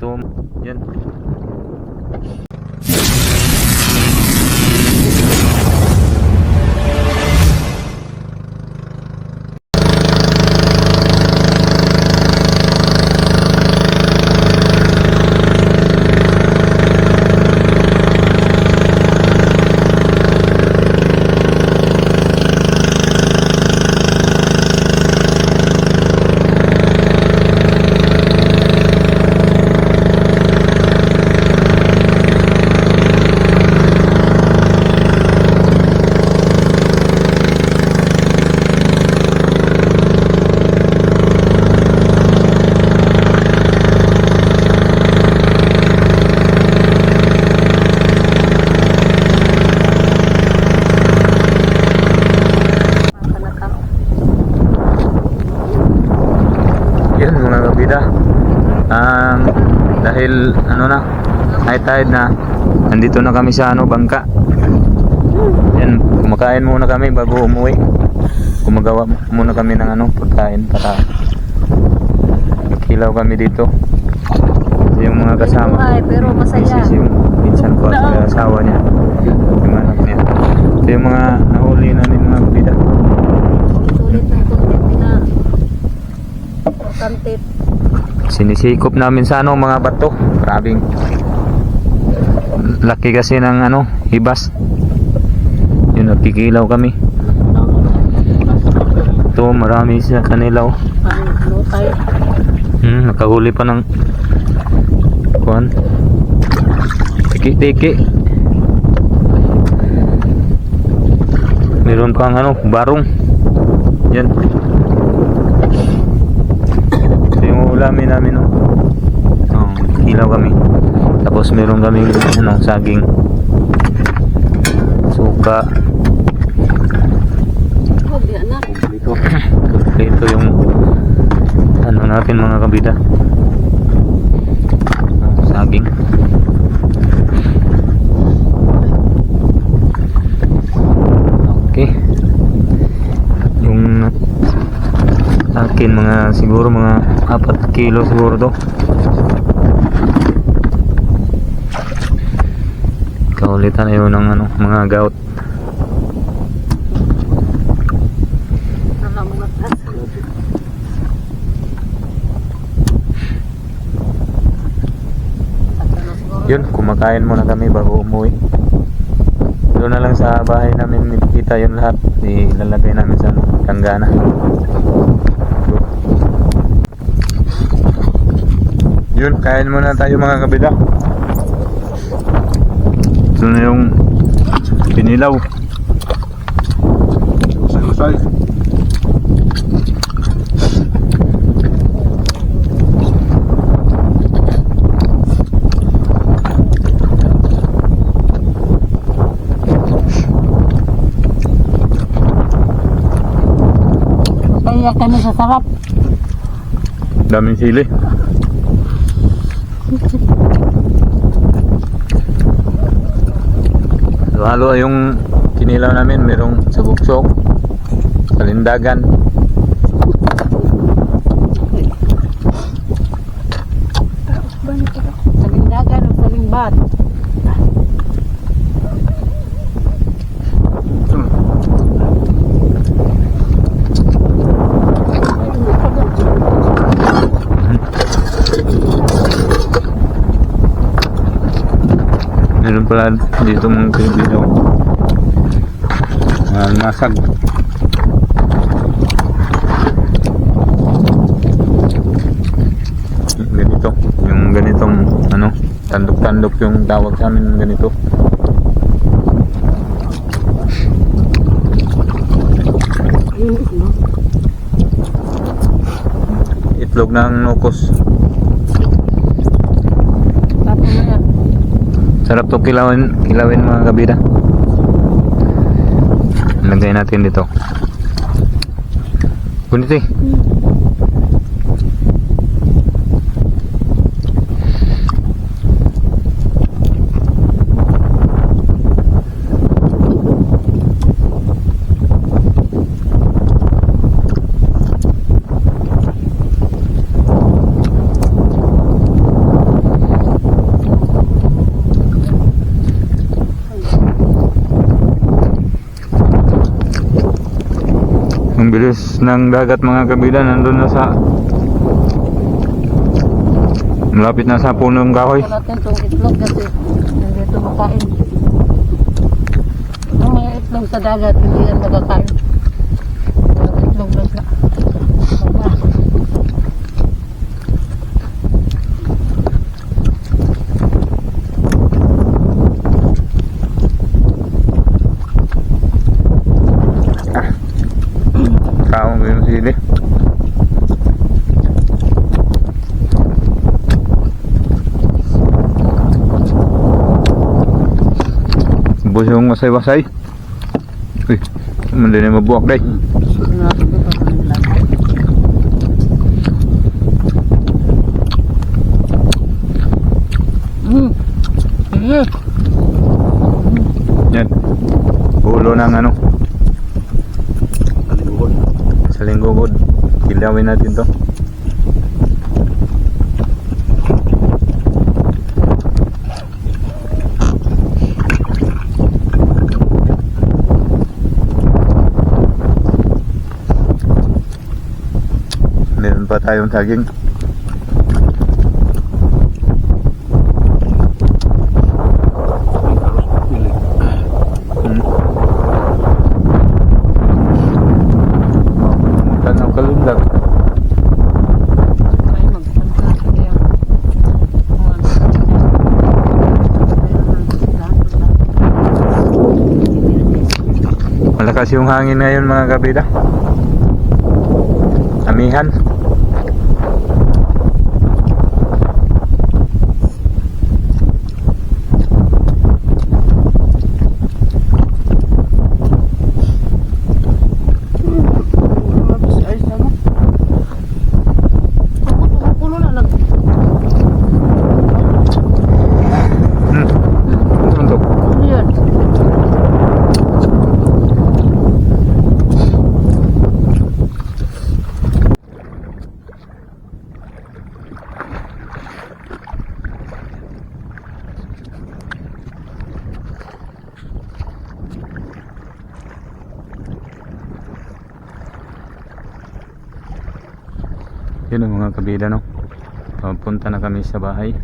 Ito, yan. Yun mga kabida, dahil ano na, high tide na, nandito na kami sa bangka. Yan, kumakain muna kami bago umuwi. Gumagawa muna kami ng pagkain para magkilaw kami dito. Yung mga kasama pero masaya. Yung pinsan ko at asawa niya, yung anak niya. Ito yung mga nahuli namin mga kabida. Sulit ng content nila. Content. Sinisikop namin sa mga bato. Grabing laki kasi ng hibas. Yun, nagkikilaw kami. Ito, marami sa kanila. Nakahuli pa ng kuwan. Tiki-tiki. Meron pang barong. Yan. Ulamin namin kilaw kami, tapos meron kami saging, suka, ito yung natin mga kabida, saging. Okay, yung akin siguro mga 4 kilo siguro to. Kaulitan na yun ng mga gout. Yun, kumakain muna kami bago umuwi. Doon na lang sa bahay namin kita yun lahat. Ilalagay namin sa kanggana. Yun, kain muna tayo mga kabida. Ito na yung pinilaw. Usay-usay. Kaya kami sa sarap. Daming sili. Halo yung kinilaw namin, merong sabuksok, salindagan, salindagan o salingbat. meron pala dito mga kaibigan, masag. Ganito yung ganitong tandok-tandok yung tawag sa amin, ganito. Itlog ng nukos. Sarap to kilawin mga kabida. Lagay natin dito. Kuniti. bilis ng dagat mga kabida, nandun na sa malapit na sa punong kahoy. Ito natin itong itlog kasi nandito makain. Ang mga itlog sa dagat, hindi yan magkakain. Itlog lang siya. Baba. Kaong ko yung sili. Bus yung wasay-wasay. Uy, hindi na mabuak day. Yan. Ulo ng ano. Sa linggugod. Kilawin natin to. Meron pa tayong saging. Tanaw kalundag. Ay, magpanta. Kaya, Malakas yung hangin ngayon mga kabida. Amihan. puno na lang. Untuk. Ano yun? Yun ang mga kabida, no? Papunta na kami sa bahay.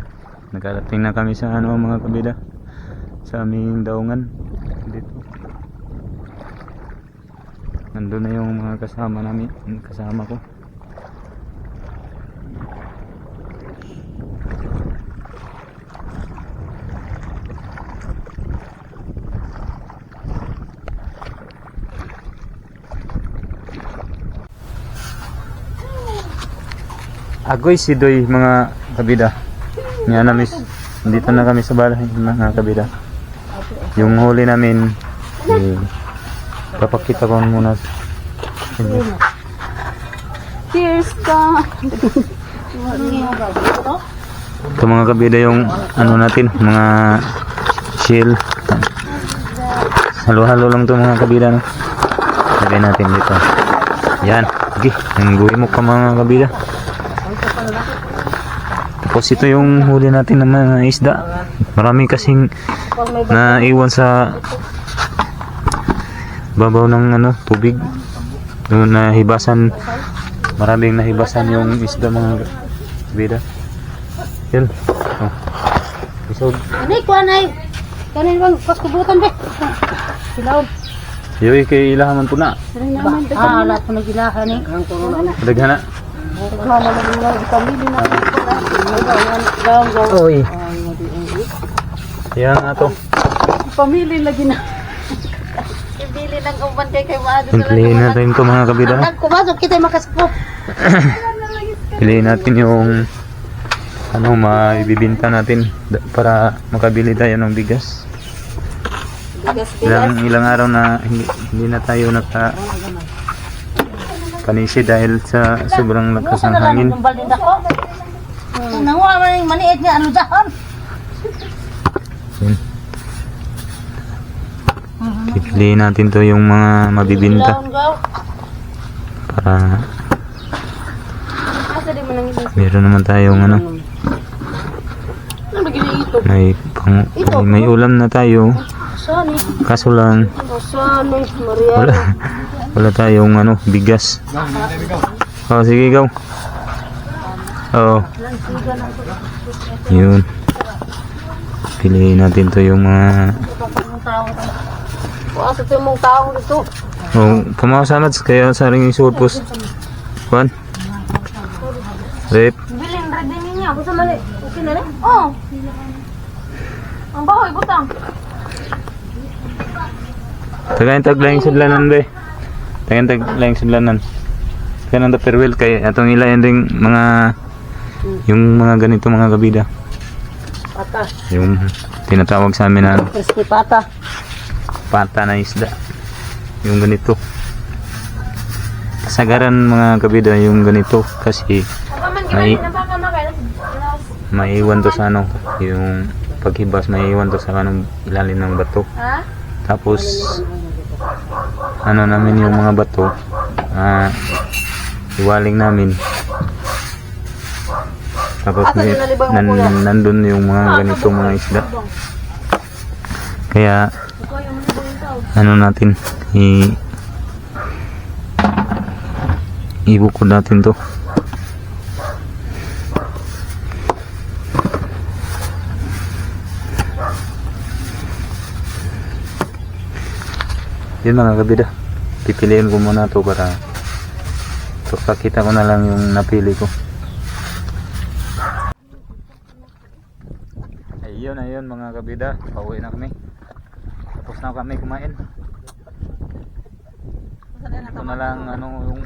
Nakarating na kami sa ano mga kabida, sa aming daungan dito. Nandun na yung mga kasama namin, kasama ko. Agoy si Doy mga kabida. Nga namin, dito na kami sa bahay mga kabida. Yung huli namin, papakita ko muna. Cheers ka! Ito mga kabida yung ano natin, mga shell. Halo-halo lang to mga kabida, no? Lagay natin dito. Yan, sige, nangguhin mo ka mga kabida. Tapos ito yung huli natin ng mga isda. Marami kasing naiwan sa babaw ng ano, tubig. Yung nahibasan, maraming nahibasan yung isda mga kabida. Yun. Oh. Isog. Anay ko, anay! Kanin bang paskubutan be? Silaw. Yoy kay ilahaman po na. Lahat po nagilahan eh. Daghan na. Nagkala na nila, pamili na. Oy. Yan nga to. Pamili lagi na. Pamili lang kung bantay kay maado. Piliin natin ito mga kabida. Kumasok kita makaspo. Piliin natin yung ano maibibinta natin para makabili tayo ng bigas. Ilang araw na hindi na tayo naka panisi dahil sa sobrang lakas ng hangin. Nanguha man yung maniit niya, ano dyan? Yun. Pipiliin natin to yung mga mabibinta para meron naman tayong ano may ulam na tayo kaso lang wala Wala tayong ano, bigas. Oh, sige, ikaw. Oo. Yun. Piliin natin to yung mga... Asa ito yung mong tao dito. Oh, pamasamat kaya saring isulpos. Kuan? Rep. Bilin, ready niya. Gusto mali. Okay na rin? Oo. Ang bahoy, butang. Tagayin taglayang sudlanan be. Tagayin taglayang sudlanan. Kaya nang perwil kay atong ilayan ring mga yung mga ganito mga kabida. Pata. Yung tinatawag sa amin na Crispy pata. pata na isda. Yung ganito. Kasagaran mga kabida yung ganito kasi maiwan to sa ano, yung paghibas maiwan to sa anong ilalim ng bato. Ha? Tapos ano namin yung mga bato, iwaling namin. Tapos nandun yung mga ganito mga isda. Kaya ano natin ibukod natin to. Yun mga kabida, pipiliin ko muna to para pakita ko na lang yung napili ko. Ayun mga kabida, pauwi na kami. Tapos na kami kumain. Ito na lang ano yung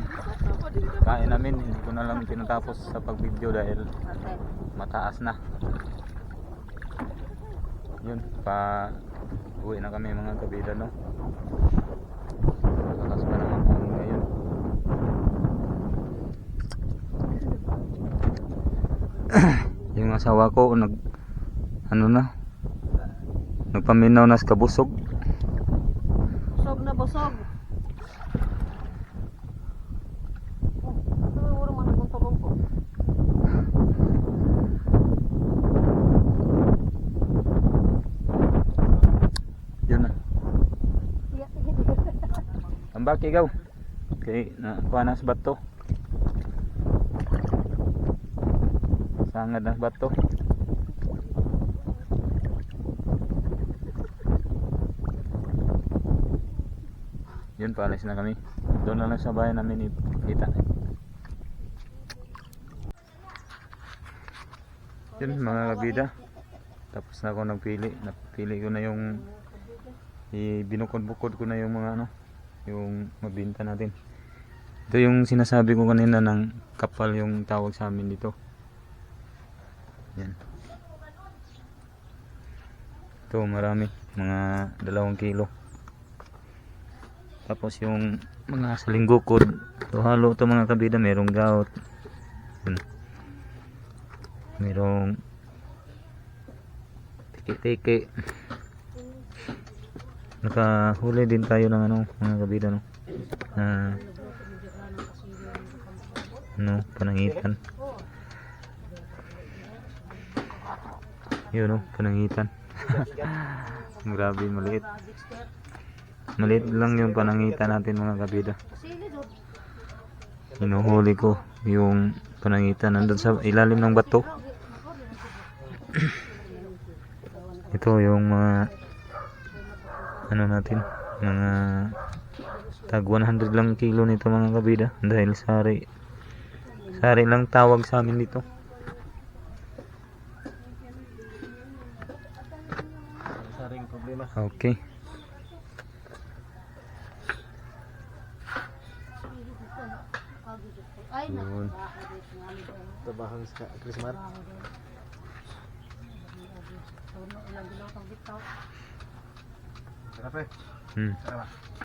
kain namin, hindi ko na lang tinatapos sa pag-video dahil mataas na. Yun, uwi na kami mga kabida, no. Mataas pa naman kami ngayon. Yung asawa ko nagpaminaw na sa kabusog. Busog na busog. Yun na. Ambak ikaw. Okay, nakuha na sa bato. Sangad na sa bato. Yun, paalis na kami. Doon na lang sa bahay namin kita. Yun mga kabida. Tapos na ako nagpili. Napili ko na yung binukod-bukod ko na yung mga ano, yung mabinta natin. Ito yung sinasabi ko kanina ng kapal yung tawag sa amin dito. Yan. Ito marami, mga 2 kilo. Tapos yung mga salinggukod, ito halo ito mga kabida, merong gout. Yan. Merong tiki-tiki. Nakahuli din tayo ng ano mga kabida, no. Panangitan. Yun, no, panangitan. Grabe, maliit. Maliit lang yung panangitan natin mga kabida. Hinuhuli ko yung panangitan nandun sa ilalim ng bato. Ito yung mga ano natin, mga tag 100 lang kilo nito mga kabida, dahil sari lang tawag sa amin dito. Saring problema. Okay. Yun. Tabahang sa Krismar. Kenapa?